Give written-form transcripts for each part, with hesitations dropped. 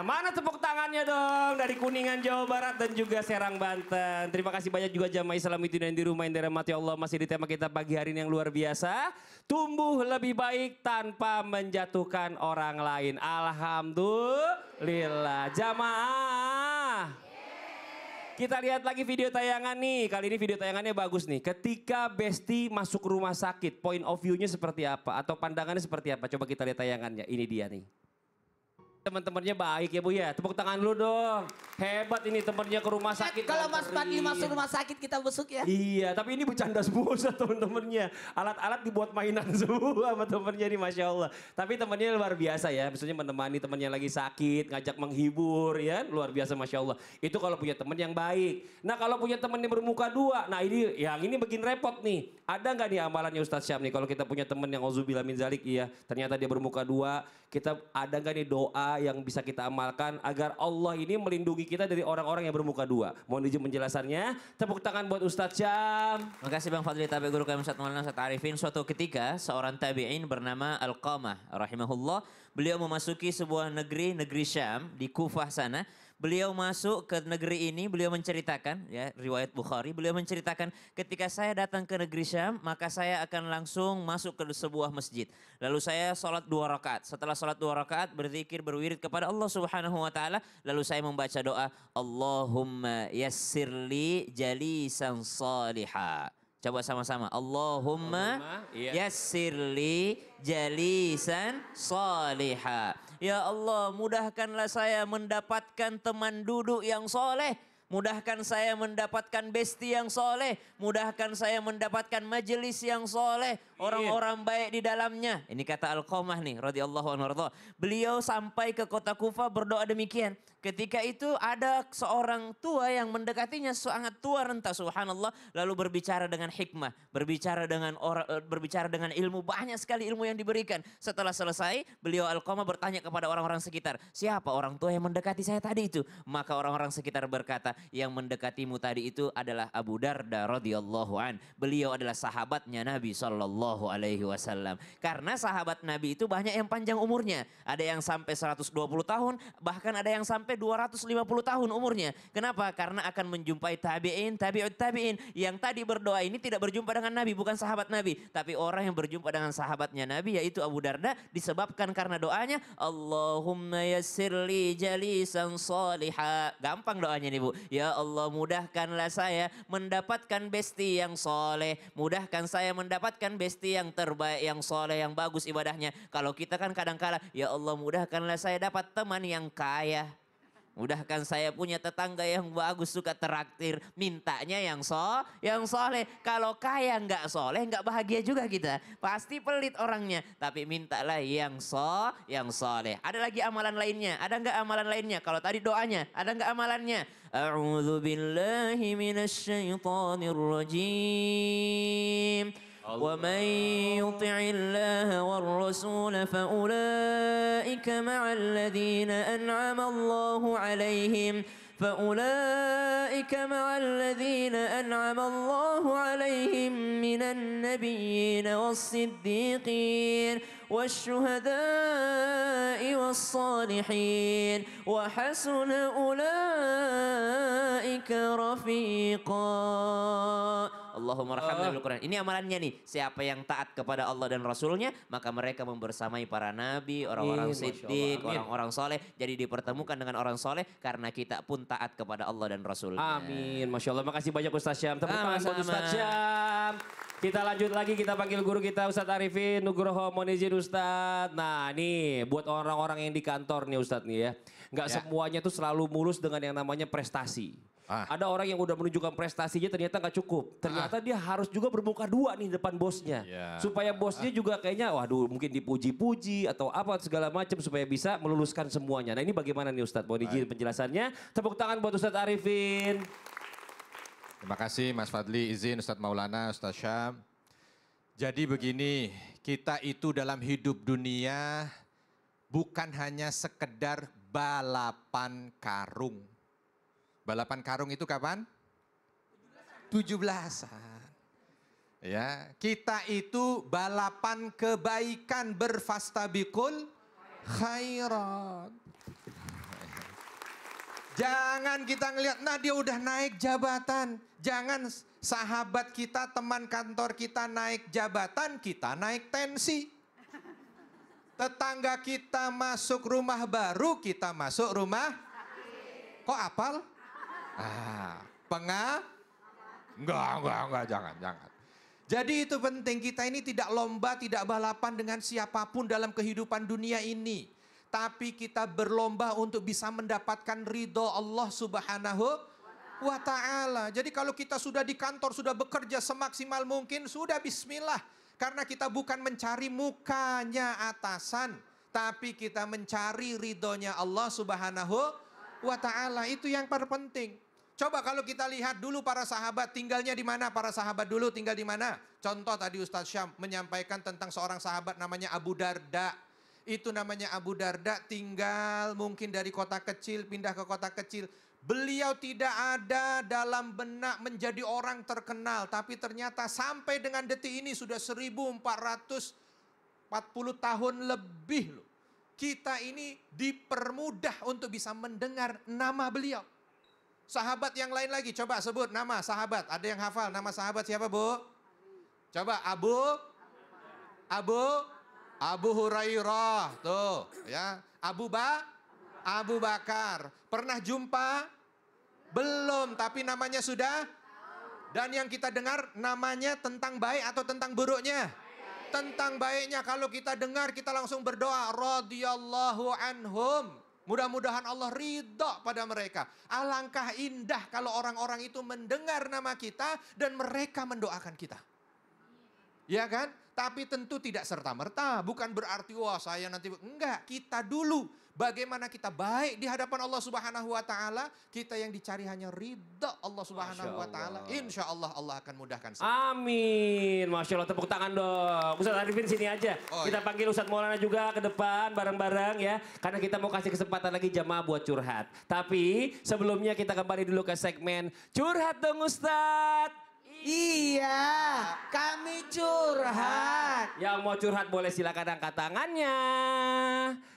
mana tepuk tangannya dong dari Kuningan, Jawa Barat dan juga Serang, Banten. Terima kasih banyak juga jamaah Islam itu yang di rumah yang dirahmati Allah. Masih di tema kita pagi hari ini yang luar biasa. Tumbuh lebih baik tanpa menjatuhkan orang lain. Alhamdulillah. Jamaah. Kita lihat lagi video tayangan nih. Kali ini video tayangannya bagus nih. Ketika Besti masuk rumah sakit, point of view-nya seperti apa? Atau pandangannya seperti apa? Coba kita lihat tayangannya. Ini dia nih. Teman-temannya baik ya Bu ya. Tepuk tangan dulu dong. Hebat ini temannya ke rumah sakit. Kalau Mas Fadli masuk rumah sakit kita besuk ya. Iya, tapi ini bercanda semua teman-temannya. Alat-alat dibuat mainan semua sama temannya nih, Masya Allah. Tapi temannya luar biasa ya. Maksudnya menemani temannya lagi sakit, ngajak menghibur ya. Luar biasa Masya Allah. Itu kalau punya teman yang baik. Nah kalau punya teman yang bermuka dua. Nah yang ini bikin repot nih. Ada nggak nih amalannya Ustadz Syam nih. Kalau kita punya teman yang auzubillah min zalik, iya. Ternyata dia bermuka dua. Kita ada nggak nih doa yang bisa kita amalkan agar Allah ini melindungi kita dari orang-orang yang bermuka dua. Mohon izin penjelasannya. Tepuk tangan buat Ustadz Syam. Makasih Bang Fadli, tabi guru kami Ustadz Maulana Ustadz Arifin. Suatu ketika seorang tabi'in bernama Alqamah rahimahullah. Beliau memasuki sebuah negeri Syam di Kufah sana. Beliau masuk ke negeri ini, beliau menceritakan, ya riwayat Bukhari, beliau menceritakan ketika saya datang ke negeri Syam, maka saya akan langsung masuk ke sebuah masjid. Lalu saya sholat 2 rakaat. Setelah sholat 2 rakaat, berzikir, berwirid kepada Allah Subhanahu Wa Taala. Lalu saya membaca doa, Allahumma yassirli jalisan salihah. Coba sama-sama. Allahumma yassirli jalisan salihah. Ya Allah, mudahkanlah saya mendapatkan teman duduk yang soleh. Mudahkan saya mendapatkan besti yang soleh. Mudahkan saya mendapatkan majelis yang soleh. Orang-orang baik di dalamnya. Ini kata Alqamah nih radhiyallahu anhu. Beliau sampai ke kota Kufah berdoa demikian. Ketika itu ada seorang tua yang mendekatinya, sangat tua renta subhanallah. Lalu berbicara dengan hikmah. Berbicara dengan ilmu. Banyak sekali ilmu yang diberikan. Setelah selesai beliau Alqamah bertanya kepada orang-orang sekitar. Siapa orang tua yang mendekati saya tadi itu? Maka orang-orang sekitar berkata, yang mendekatimu tadi itu adalah Abu Darda radhiyallahu an. Beliau adalah sahabatnya Nabi sallallahu alaihi wasallam. Karena sahabat Nabi itu banyak yang panjang umurnya. Ada yang sampai 120 tahun, bahkan ada yang sampai 250 tahun umurnya. Kenapa? Karena akan menjumpai tabi'in, tabi'ut tabi'in. Yang tadi berdoa ini tidak berjumpa dengan Nabi, bukan sahabat Nabi. Tapi orang yang berjumpa dengan sahabatnya Nabi yaitu Abu Darda disebabkan karena doanya Allahumma yassirli jalisan salihah. Gampang doanya nih Bu. Ya Allah, mudahkanlah saya mendapatkan besti yang soleh. Mudahkan saya mendapatkan besti yang terbaik, yang soleh, yang bagus ibadahnya. Kalau kita kan kadang-kala, ya Allah mudahkanlah saya dapat teman yang kaya. Mudahkan saya punya tetangga yang bagus, suka traktir. Mintanya yang soleh. Kalau kaya nggak soleh, nggak bahagia juga kita. Pasti pelit orangnya. Tapi mintalah yang soleh. Ada lagi amalan lainnya? Ada nggak amalan lainnya? Kalau tadi doanya, ada nggak amalannya? A'udzu billahi minasyaitonir rajim. ومن يطع الله والرسول فأولئك مع الذين أنعم الله عليهم من النبيين والصديقين والشهداء والصالحين وحسن أولئك رفيقا. Allahumma rahamna bil Quran. Ini amalannya nih. Siapa yang taat kepada Allah dan Rasulnya, maka mereka membersamai para nabi, orang-orang siddiq, orang-orang soleh. Jadi dipertemukan dengan orang soleh karena kita pun taat kepada Allah dan Rasulnya. Amin. Masya Allah. Makasih banyak Ustadz Syam. Tepuk tangan buat Ustadz Syam. Kita lanjut lagi, kita panggil guru kita Ustadz Arifin Nugroho. Mohon izin Ustadz. Nah nih buat orang-orang yang di kantor nih Ustadz nih ya. Nggak semuanya tuh selalu mulus dengan yang namanya prestasi. Ada orang yang udah menunjukkan prestasinya ternyata nggak cukup. Ternyata dia harus juga bermuka dua nih depan bosnya. Supaya bosnya juga kayaknya waduh mungkin dipuji-puji atau apa segala macam supaya bisa meluluskan semuanya. Nah ini bagaimana nih Ustadz? Mohon izin penjelasannya. Tepuk tangan buat Ustadz Arifin. Terima kasih Mas Fadli, izin Ustadz Maulana, Ustadz Syam. Jadi begini, kita itu dalam hidup dunia bukan hanya sekedar balapan karung. Balapan karung itu kapan? 17-an. Ya, kita itu balapan kebaikan berfastabiqul khairat. Jangan kita ngelihat, nah dia udah naik jabatan. Jangan sahabat kita, teman kantor kita naik jabatan, kita naik tensi. Tetangga kita masuk rumah baru, kita masuk rumah. Kok apal? Enggak, jangan. Jadi itu penting, kita ini tidak lomba, tidak balapan dengan siapapun dalam kehidupan dunia ini. Tapi kita berlomba untuk bisa mendapatkan ridho Allah Subhanahu wa ta'ala. Jadi kalau kita sudah di kantor, sudah bekerja semaksimal mungkin, sudah bismillah. Karena kita bukan mencari mukanya atasan, tapi kita mencari ridhonya Allah Subhanahu wa ta'ala. Itu yang terpenting. Coba kalau kita lihat dulu para sahabat tinggalnya di mana? Para sahabat dulu tinggal di mana? Contoh tadi Ustaz Syam menyampaikan tentang seorang sahabat namanya Abu Darda. Itu namanya Abu Darda, tinggal mungkin dari kota kecil pindah ke kota kecil. Beliau tidak ada dalam benak menjadi orang terkenal. Tapi ternyata sampai dengan detik ini sudah 1440 tahun lebih loh. Kita ini dipermudah untuk bisa mendengar nama beliau. Sahabat yang lain lagi, coba sebut nama sahabat. Ada yang hafal nama sahabat siapa, Bu? Coba Abu Hurairah, tuh ya. Abu Bakar. Pernah jumpa? Belum, tapi namanya sudah. Dan yang kita dengar namanya tentang baik atau tentang buruknya? Tentang baiknya. Kalau kita dengar, kita langsung berdoa, radhiyallahu anhum. Mudah-mudahan Allah ridha pada mereka. Alangkah indah kalau orang-orang itu mendengar nama kita dan mereka mendoakan kita. Ya kan? Tapi tentu tidak serta-merta. Bukan berarti, wah saya nanti. Enggak, kita dulu. Bagaimana kita baik di hadapan Allah Subhanahu wa ta'ala. Kita yang dicari hanya ridha Allah Subhanahu wa ta'ala. Insya Allah Allah akan mudahkan. Amin. Masya Allah, tepuk tangan dong. Ustaz Arifin sini aja. Kita panggil Ustaz Maulana juga ke depan bareng-bareng ya. Karena kita mau kasih kesempatan lagi jamaah buat curhat. Tapi sebelumnya kita kembali dulu ke segmen Curhat Dong Ustaz. Iya, kami curhat. Yang mau curhat boleh silakan angkat tangannya.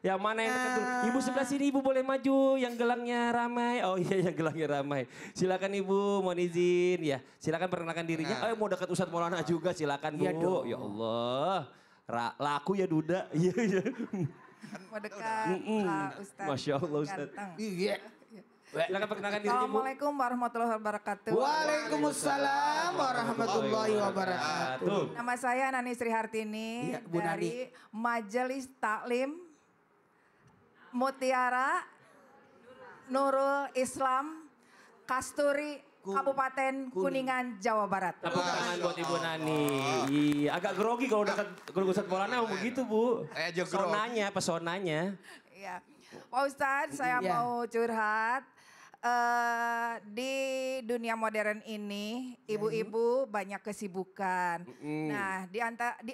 Yang mana yang dekat dulu? Ibu sebelah sini, Ibu boleh maju. Yang gelangnya ramai. Oh iya, yang gelangnya ramai. Silakan Ibu, mohon izin ya. Silakan perkenalkan dirinya. Mau dekat Ustadz Maulana juga, silakan Bu. Iya dong. Ya Allah, laku ya Duda. Iya iya. Mau dekat Ustadz. Masya Allah Ustadz. Ganteng. Iya. Silakan perkenalkan dirinya Bu. Assalamualaikum warahmatullahi wabarakatuh. Waalaikumsalam warahmatullahi wabarakatuh. Nama saya Nani Sri Hartini Iya, Bu dari Majelis Taklim Mutiara Nurul Islam Kasturi Kabupaten Kuningan, Jawa Barat. Tepuk tangan buat Ibu Nani. Iya, agak grogi kalau dekat Ustadz Maulana begitu Bu. Pesonanya. Iya. Pak Ustadz, saya Iya. mau curhat. Di dunia modern ini, ibu-ibu banyak kesibukan. Nah, di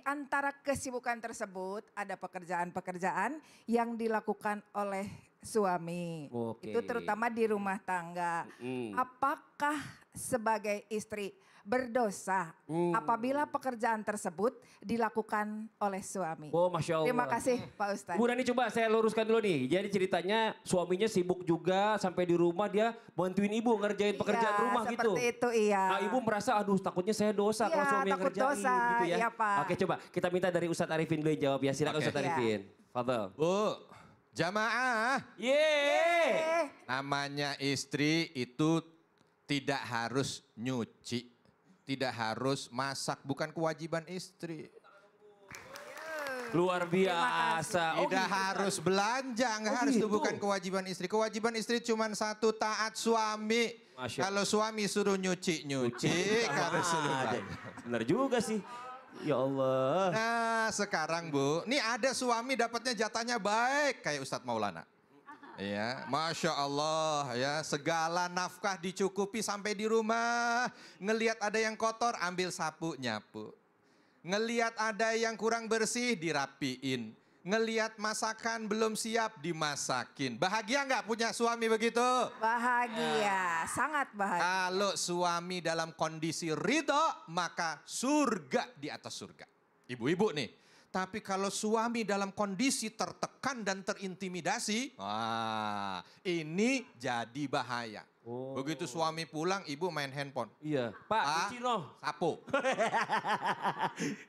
antara kesibukan tersebut ada pekerjaan-pekerjaan yang dilakukan oleh suami. Oke. Itu terutama di rumah tangga. Apakah sebagai istri berdosa apabila pekerjaan tersebut dilakukan oleh suami? Oh Masya Allah. Terima kasih Pak Ustadz. Bu Nani coba saya luruskan dulu nih. Jadi ceritanya suaminya sibuk juga sampai di rumah dia bantuin ibu ngerjain pekerjaan rumah gitu. Seperti itu iya. Nah, ibu merasa aduh takutnya saya dosa kalau Iya, suami yang takut ngerjain dosa, gitu ya. iya, Pak. Oke coba kita minta dari Ustadz Arifin dulu yang jawab ya. Silakan Oke. Ustadz Arifin. Fadhal. Bu, jamaah. Yeay. Namanya istri itu tidak harus nyuci. Tidak harus masak, bukan kewajiban istri. Luar biasa. Oh, Tidak harus belanja, nggak harus itu gitu. bukan kewajiban istri. Kewajiban istri cuma satu, taat suami. Masya Kalau suami suruh nyuci, kalau suruh ada. belanja. Benar juga sih. Ya Allah. Nah sekarang Bu, nih ada suami dapatnya jatahnya baik kayak Ustadz Maulana. Ya, Masya Allah ya, segala nafkah dicukupi sampai di rumah. Ngelihat ada yang kotor, ambil sapu nyapu. Ngelihat ada yang kurang bersih, dirapiin. Ngelihat masakan belum siap, dimasakin. Bahagia nggak punya suami begitu? Bahagia, sangat bahagia. Kalau suami dalam kondisi ridho, maka surga di atas surga. Ibu-ibu nih. Tapi kalau suami dalam kondisi tertekan dan terintimidasi, wah, ini jadi bahaya. Oh. Begitu suami pulang, ibu main handphone. Iya. Pak, cuci noh. Sapu.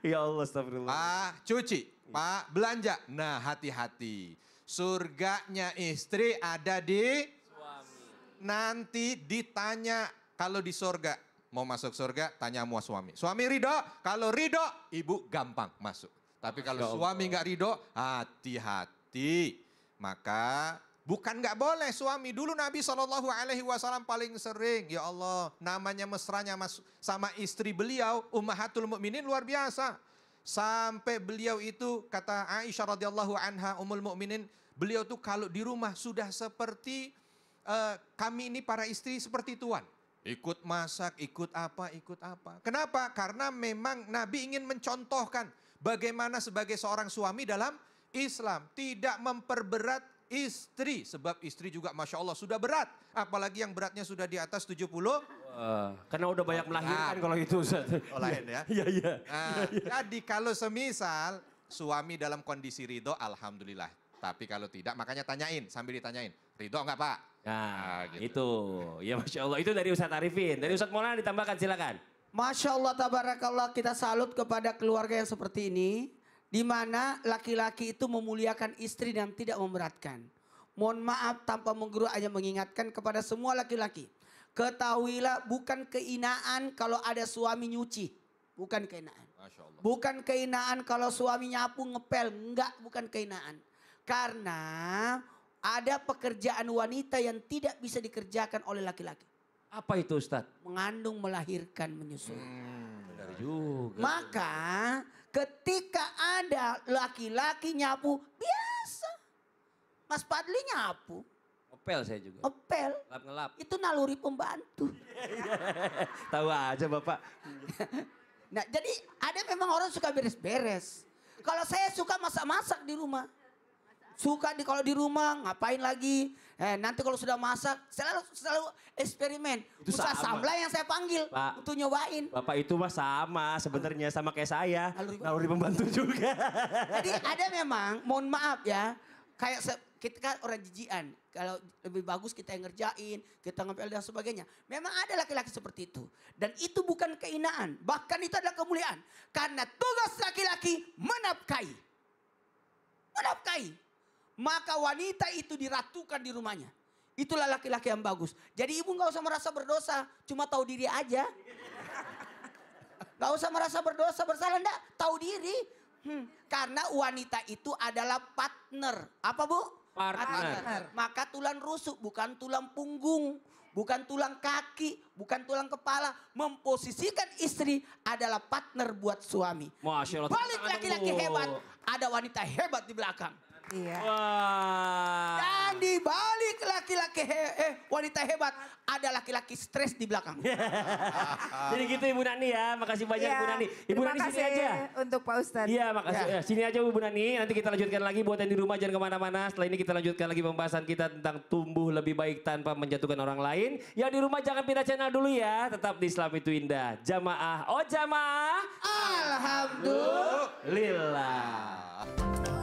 Ya Allah, astagfirullah. Pak, cuci. Pak, belanja. Nah, hati-hati. Surganya istri ada di suami. Nanti ditanya kalau di surga. Mau masuk surga, tanya sama suami. Suami ridho? Kalau ridho, ibu gampang masuk. Tapi kalau suami nggak ridho, hati-hati. Maka bukan nggak boleh suami. Dulu Nabi SAW paling sering. Ya Allah, namanya mesranya sama istri beliau, Ummahatul Mukminin luar biasa. Sampai beliau itu, kata Aisyah radhiyallahu anha, Ummul Mukminin, beliau tuh kalau di rumah sudah seperti kami ini para istri seperti tuan. Ikut masak, ikut apa. Kenapa? Karena memang Nabi ingin mencontohkan bagaimana sebagai seorang suami dalam Islam. Tidak memperberat istri. Sebab istri juga Masya Allah sudah berat. Apalagi yang beratnya sudah di atas 70. Karena udah banyak melahirkan kalau itu Ustaz. Lain ya. Iya. Nah, jadi kalau semisal suami dalam kondisi ridho, alhamdulillah. Tapi kalau tidak, makanya tanyain, sambil ditanyain. Ridho enggak Pak? Nah, gitu. itu. Ya Masya Allah, itu dari Ustadz Arifin. Dari Ustadz Maulana ditambahkan, silakan. Masya Allah, tabarakallah, kita salut kepada keluarga yang seperti ini. Di mana laki-laki itu memuliakan istri dan tidak memberatkan. Mohon maaf tanpa menggurui, hanya mengingatkan kepada semua laki-laki. Ketahuilah bukan keinaan kalau ada suami nyuci. Bukan keinaan. Masya Allah. Bukan keinaan kalau suami nyapu ngepel. Enggak, bukan keinaan. Karena ada pekerjaan wanita yang tidak bisa dikerjakan oleh laki-laki. Apa itu Ustadz? Mengandung, melahirkan, menyusui. Benar juga. Maka ketika ada laki-laki nyapu, biasa. Mas Fadli nyapu, Ngepel saya juga. ngepel. Ngelap-ngelap. Itu naluri pembantu. Tahu aja Bapak. Nah, jadi ada memang orang suka beres-beres. Kalau saya suka masak-masak di rumah. Suka kalau di rumah ngapain lagi. Nanti kalau sudah masak selalu eksperimen. Itu Ustaz sama. Samla yang saya panggil Pak. untuk nyobain. Bapak itu mah sama sebenarnya sama kayak saya. Naluri Pembantu juga. Jadi ada memang, mohon maaf ya, kayak kita kan orang jijian. Kalau lebih bagus kita yang ngerjain, kita ngepel dan sebagainya. Memang ada laki-laki seperti itu. Dan itu bukan keinaan, bahkan itu adalah kemuliaan. Karena tugas laki-laki menafkahi. Menafkahi. Maka wanita itu diratukan di rumahnya. Itulah laki-laki yang bagus. Jadi ibu gak usah merasa berdosa, cuma tahu diri aja. Gak usah merasa berdosa, bersalah, enggak. Tahu diri. Karena wanita itu adalah partner. Apa Bu? Partner. Maka tulang rusuk, bukan tulang punggung. Bukan tulang kaki, bukan tulang kepala. Memposisikan istri adalah partner buat suami. Masya Allah. Balik laki-laki hebat, ada wanita hebat di belakang. Iya. Wah. Dan di balik laki-laki wanita hebat, ada laki-laki stres di belakang. Jadi gitu Ibu Nani ya. Makasih banyak Iya. Ibu Nani. Ibu Terima Nani sini kasih aja. untuk Pak Ustadz. Iya makasih. Sini aja Bu Nani. Nanti kita lanjutkan lagi. Buat yang di rumah jangan kemana-mana. Setelah ini kita lanjutkan lagi pembahasan kita tentang tumbuh lebih baik tanpa menjatuhkan orang lain. Yang di rumah jangan pindah channel dulu ya. Tetap di Islam itu indah. Jamaah. Oh jamaah. Alhamdulillah. Lillah.